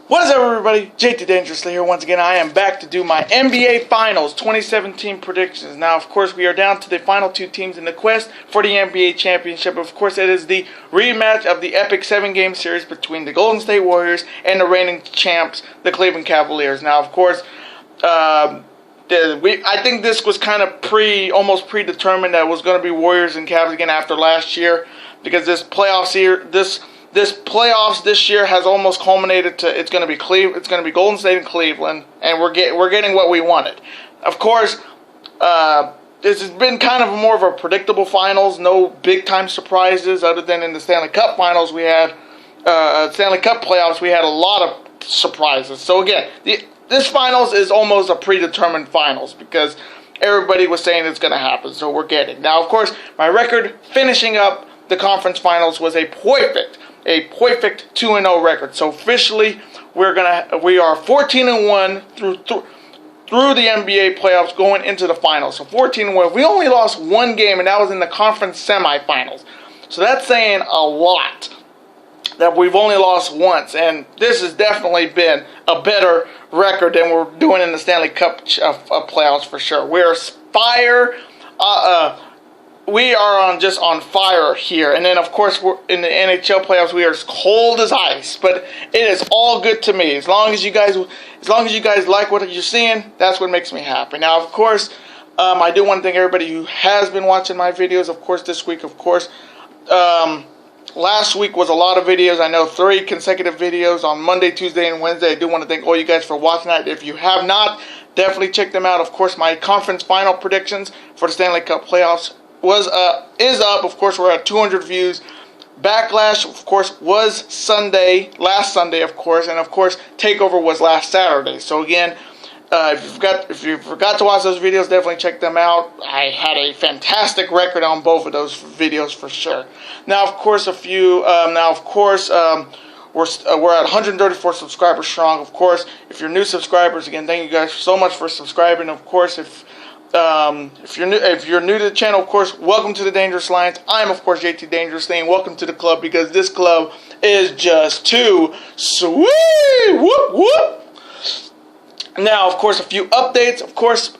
What is up, everybody? JT Dangerously here once again. I am back to do my NBA Finals 2017 predictions. Now, of course, we are down to the final two teams in the quest for the NBA Championship. Of course, it is the rematch of the epic 7-game series between the Golden State Warriors and the reigning champs, the Cleveland Cavaliers. Now, of course, I think this was kind of almost predetermined that it was going to be Warriors and Cavs again after last year, because this playoffs this year has almost culminated to it's going to be Golden State and Cleveland, and we're getting what we wanted. Of course, this has been kind of more of a predictable finals, no big time surprises other than in the Stanley Cup Finals we had Stanley Cup playoffs we had a lot of surprises. So again, this finals is almost a predetermined finals because everybody was saying it's going to happen. So we're getting now. Of course, my record finishing up the conference finals was a perfect 2-0 record. So officially, we are 14-1 through the NBA playoffs going into the finals. So 14-1. We only lost one game, and that was in the conference semifinals. So that's saying a lot that we've only lost once, and this has definitely been a better record than we're doing in the Stanley Cup playoffs for sure. We're we are on fire here, and then of course we're in the NHL playoffs. We are as cold as ice, but it is all good to me as long as you guys like what you're seeing. That's what makes me happy. Now, of course, I do want to thank everybody who has been watching my videos. Of course, this week, of course, last week was a lot of videos. I know 3 consecutive videos on Monday, Tuesday, and Wednesday. I do want to thank all you guys for watching that. If you have not, definitely check them out. Of course, my conference final predictions for the Stanley Cup playoffs is up. Of course, we're at 200 views. Backlash, of course, was last Sunday, of course, and of course, Takeover was last Saturday. So again, if you forgot to watch those videos, definitely check them out. I had a fantastic record on both of those videos for sure. Now, of course, we're at 134 subscribers strong. Of course, if you're new subscribers, again, thank you guys so much for subscribing. Of course, if you're new to the channel, of course, welcome to the Dangerous Alliance. I'm, of course, JT Dangerously, and welcome to the club because this club is just too sweet. Whoop whoop. Now, of course, a few updates. Of course,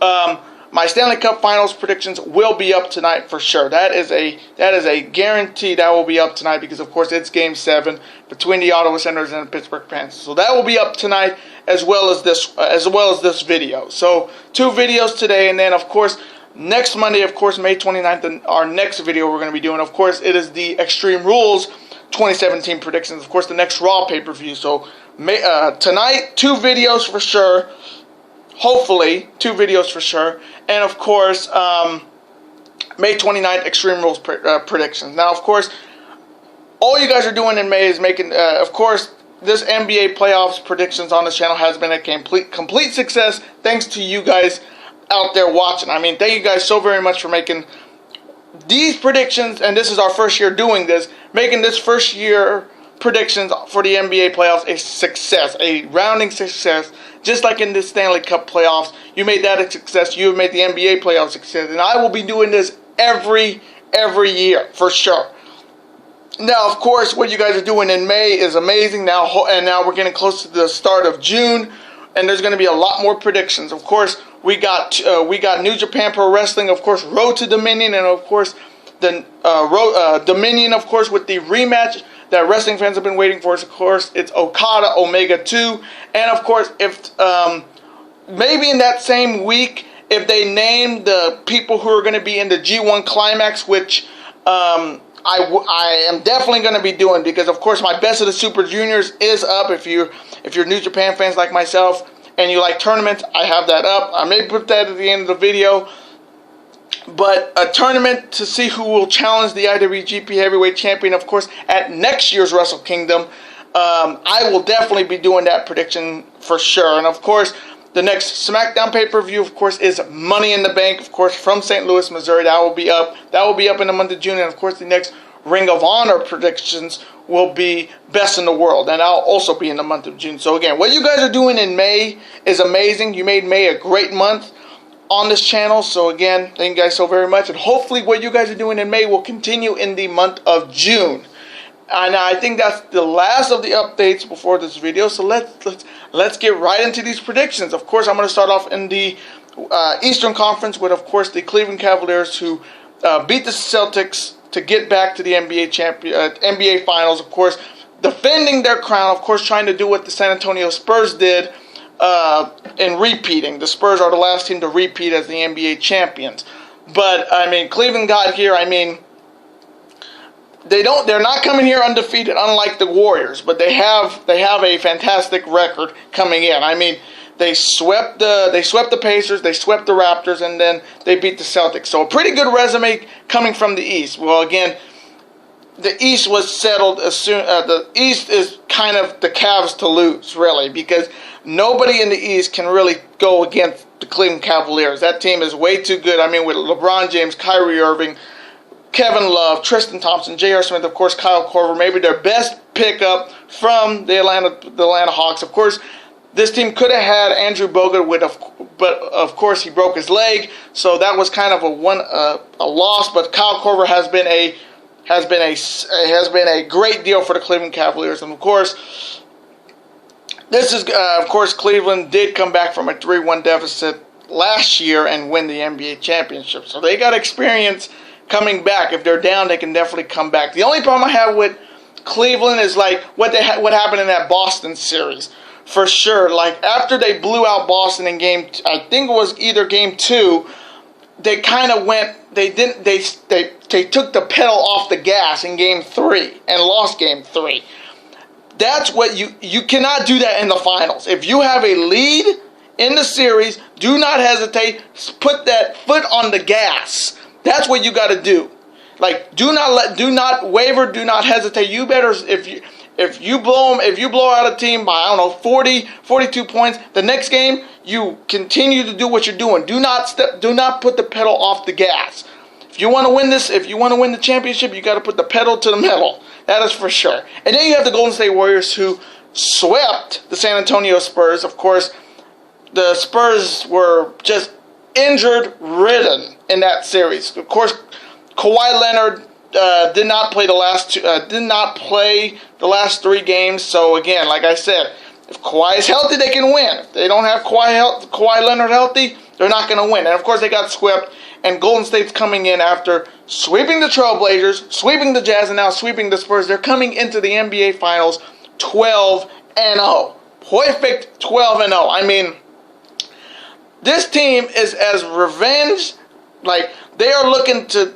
my Stanley Cup Finals predictions will be up tonight for sure. That is a guarantee. That will be up tonight because, of course, it's Game 7 between the Ottawa Senators and the Pittsburgh Panthers. So that will be up tonight as well as this video. So 2 videos today, and then of course next Monday, of course May 29th, our next video we're going to be doing. Of course, it is the Extreme Rules 2017 predictions. Of course, the next Raw pay-per-view. So tonight 2 videos for sure. Hopefully 2 videos for sure, and of course May 29th Extreme Rules predictions. Now, of course, all you guys are doing in May is making of course this NBA playoffs predictions on this channel has been a complete success thanks to you guys out there watching. I mean, thank you guys so very much for making these predictions, and this is our first year doing this, making this first year predictions for the NBA playoffs a success, a rounding success. Just like in the Stanley Cup playoffs, you made that a success. You have made the NBA playoffs a success, and I will be doing this every year for sure. Now, of course, what you guys are doing in May is amazing. Now we're getting close to the start of June, and there's going to be a lot more predictions. Of course, we got New Japan Pro Wrestling, of course, Road to Dominion, and of course the Dominion, of course, with the rematch that wrestling fans have been waiting for. Of course, it's Okada Omega 2, and of course, if maybe in that same week, if they name the people who are going to be in the G1 Climax, which I am definitely going to be doing, because of course my Best of the Super Juniors is up. If you're New Japan fans like myself and you like tournaments, I have that up. I may put that at the end of the video. But a tournament to see who will challenge the IWGP Heavyweight Champion, of course, at next year's Wrestle Kingdom. I will definitely be doing that prediction for sure. And of course, the next SmackDown pay-per-view, of course, is Money in the Bank, of course, from St. Louis, Missouri. That will be up. That will be up in the month of June. And of course, the next Ring of Honor predictions will be Best in the World, and I'll also be in the month of June. So again, what you guys are doing in May is amazing. You made May a great month on this channel. So again, thank you guys so very much, and hopefully what you guys are doing in May will continue in the month of June. And I think that's the last of the updates before this video. So let's get right into these predictions. Of course, I'm going to start off in the Eastern Conference with, of course, the Cleveland Cavaliers, who beat the Celtics to get back to the NBA Finals. Of course, defending their crown. Of course, trying to do what the San Antonio Spurs did in repeating. The Spurs are the last team to repeat as the NBA champions. But I mean, Cleveland got here. I mean, they're not coming here undefeated, unlike the Warriors, but they have a fantastic record coming in. I mean, they swept the Pacers, they swept the Raptors, and then they beat the Celtics. So a pretty good resume coming from the East. Well, again, the East was settled as soon. The East is kind of the Cavs to lose, really, because nobody in the East can really go against the Cleveland Cavaliers. That team is way too good. I mean, with LeBron James, Kyrie Irving, Kevin Love, Tristan Thompson, J.R. Smith, of course, Kyle Korver, maybe their best pickup from the Atlanta Hawks. Of course, this team could have had Andrew Bogut, but of course he broke his leg, so that was kind of a loss. But Kyle Korver has been a great deal for the Cleveland Cavaliers, and of course, Cleveland did come back from a 3-1 deficit last year and win the NBA championship, so they got experience coming back. If they're down, they can definitely come back. The only problem I have with Cleveland is like what happened in that Boston series. For sure, like after they blew out Boston in I think it was either game 2, they kind of they took the pedal off the gas in game 3 and lost game 3. That's what you cannot do that in the finals. If you have a lead in the series, do not hesitate. Put that foot on the gas. That's what you got to do. Like, do not waver, do not hesitate. You better, if you blow out a team by, I don't know, 40, 42 points, the next game you continue to do what you're doing. Do not put the pedal off the gas. If you want to win the championship, you got to put the pedal to the metal. That is for sure. And then you have the Golden State Warriors, who swept the San Antonio Spurs. Of course, the Spurs were just injured-ridden in that series. Of course, Kawhi Leonard did not play the last 3 games. So again, like I said, if Kawhi is healthy, they can win. If they don't have Kawhi Leonard healthy, they're not going to win. And of course, they got swept. And Golden State's coming in after sweeping the Trailblazers, sweeping the Jazz, and now sweeping the Spurs. They're coming into the NBA Finals 12-0. Perfect 12-0. I mean, this team is as revenge. Like, they are looking to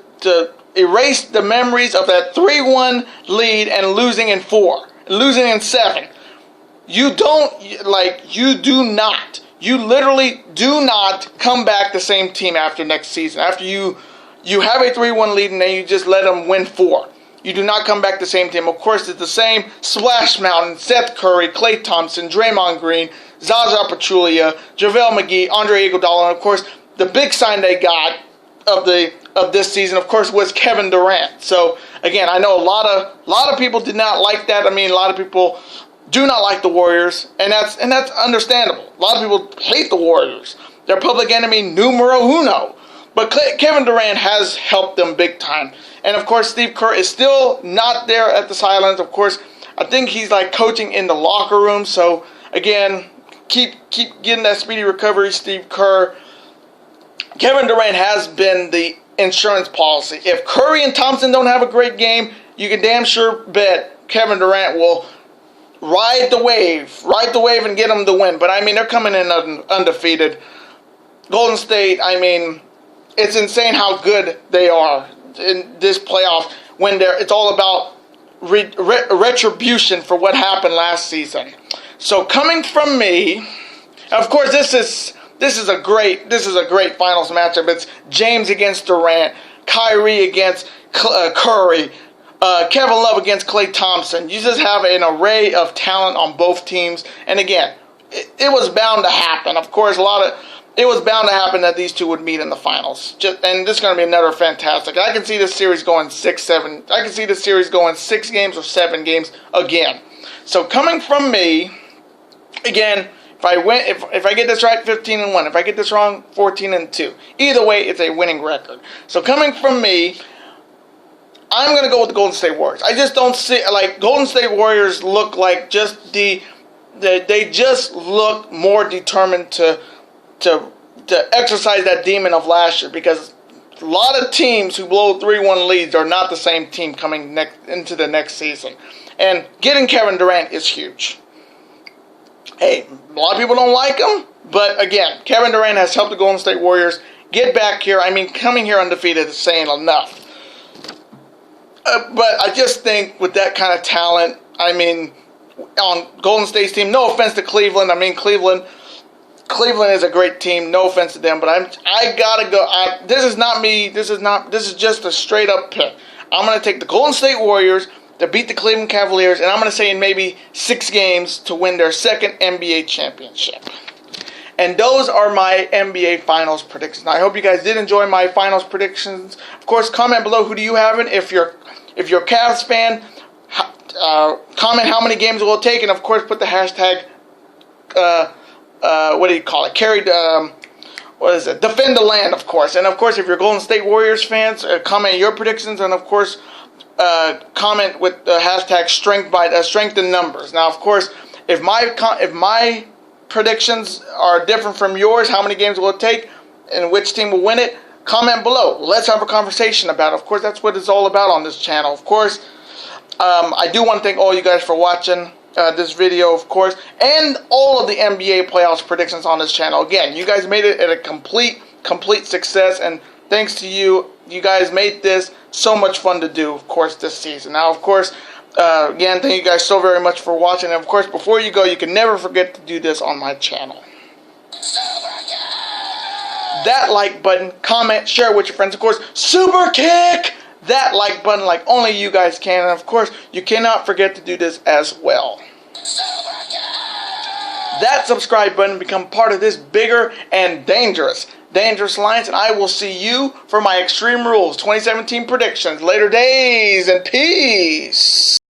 erase the memories of that 3-1 lead and losing in 4, losing in 7. You literally do not come back the same team after next season. After you have a 3-1 lead and then you just let them win 4. You do not come back the same team. Of course, it's the same Splash Mountain, Seth Curry, Klay Thompson, Draymond Green, Zaza Pachulia, JaVale McGee, Andre Iguodala, and of course, the big sign they got of this season, of course, was Kevin Durant. So again, I know a lot of people did not like that. I mean, a lot of people do not like the Warriors, and that's understandable. A lot of people hate the Warriors. They're public enemy numero uno. But Kevin Durant has helped them big time. And of course, Steve Kerr is still not there at the sidelines. Of course, I think he's like coaching in the locker room. So again, keep getting that speedy recovery, Steve Kerr. Kevin Durant has been the insurance policy. If Curry and Thompson don't have a great game, you can damn sure bet Kevin Durant will ride the wave and get them to win. But I mean, they're coming in undefeated. Golden State, I mean, it's insane how good they are in this playoff when it's all about retribution for what happened last season. So coming from me, of course, this is a great finals matchup. It's James against Durant, Kyrie against Curry, Kevin Love against Klay Thompson. You just have an array of talent on both teams. And again, it was bound to happen. Of course, it was bound to happen that these two would meet in the finals. And this is going to be another fantastic. I can see this series going 6-7. I can see this series going 6 games or 7 games again. So coming from me, again, if I get this right, 15-1. If I get this wrong, 14-2. Either way, it's a winning record. So coming from me, I'm going to go with the Golden State Warriors. I just don't see, like, Golden State Warriors look like just they just look more determined to exercise that demon of last year, because a lot of teams who blow 3-1 leads are not the same team coming into the next season. And getting Kevin Durant is huge. Hey, a lot of people don't like him, but again, Kevin Durant has helped the Golden State Warriors get back here. I mean, coming here undefeated is saying enough. But I just think with that kind of talent, I mean, on Golden State's team, no offense to Cleveland. I mean, Cleveland is a great team. No offense to them, but I gotta go. This is not me. This is just a straight up pick. I'm gonna take the Golden State Warriors to beat the Cleveland Cavaliers, and I'm gonna say in maybe 6 games to win their second NBA championship. And those are my NBA Finals predictions. Now, I hope you guys did enjoy my Finals predictions. Of course, comment below who do you have it. If you're a Cavs fan, comment how many games it will take, and of course put the hashtag. What do you call it? Defend the land, of course. And of course, if you're Golden State Warriors fans, comment your predictions, and of course, comment with the hashtag strength in numbers. Now, of course, if my predictions are different from yours, how many games will it take, and which team will win it? Comment below. Let's have a conversation about it. Of course, that's what it's all about on this channel. Of course, I do want to thank all you guys for watching this video, of course, and all of the NBA playoffs predictions on this channel. Again, you guys made it a complete success, and thanks to you guys made this so much fun to do, of course, this season. Now, of course, again, thank you guys so very much for watching, and of course, before you go, you can never forget to do this on my channel. That like button, comment, share with your friends, of course, super kick that like button like only you guys can, and of course, you cannot forget to do this as well. That subscribe button, become part of this bigger and dangerous alliance, and I will see you for my Extreme Rules 2017 predictions later days, and peace.